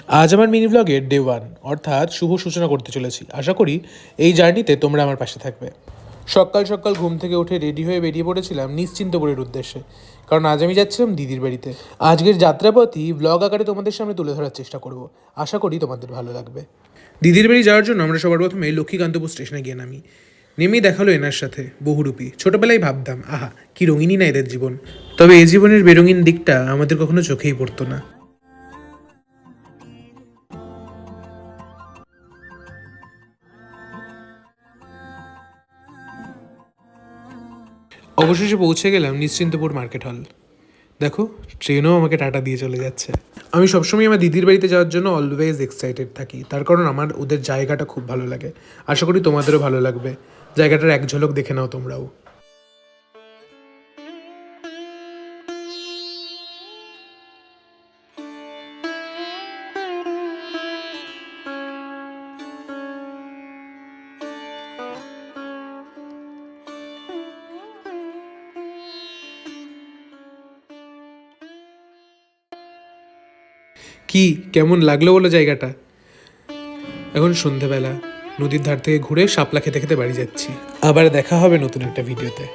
আজ আমার মিনি ব্লগের ডে 1 অর্থাৎ শুভ সূচনা করতে চলেছি। আশা করি এই জার্নিতে তোমরা আমার পাশে থাকবে। সকাল সকাল ঘুম থেকে উঠে রেডি হয়ে বেরিয়ে পড়েছিলাম নিশ্চিন্তপুরের উদ্দেশ্যে, কারণ আজ আমি যাচ্ছিলাম দিদির বাড়িতে। আজকের যাত্রাপথই ব্লগ আকারে তোমাদের সামনে তুলে ধরার চেষ্টা করব। আশা করি তোমাদের ভালো লাগবে। দিদির বাড়ি যাওয়ার জন্য আমরা সবার প্রথমে লক্ষ্মীকান্তপুর স্টেশনে গিয়ে নামি। নেমেই দেখালো এনার সাথে বহুরূপী। ছোটবেলায় ভাবতাম, আহা কি রঙিনই না এদের জীবন। তবে এই জীবনের বেরঙিন দিকটা আমাদের কখনো চোখেই পড়তো না। অবশেষে পৌঁছে গেলাম নিশ্চিন্তপুর মার্কেট হল। দেখো, ট্রেনও আমাকে টাটা দিয়ে চলে যাচ্ছে। আমি সবসময় আমার দিদির বাড়িতে যাওয়ার জন্য অলওয়েজ এক্সাইটেড থাকি, তার কারণ আমার ওদের জায়গাটা খুব ভালো লাগে। আশা করি তোমাদেরও ভালো লাগবে। জায়গাটার এক ঝলক দেখে নাও তোমরাও। কি কেমন লাগলো বলো জায়গাটা? এখন সন্ধেবেলা নদীর ধার থেকে ঘুরে শাপলা খেতে খেতে বাড়ি যাচ্ছি। আবার দেখা হবে নতুন একটা ভিডিওতে।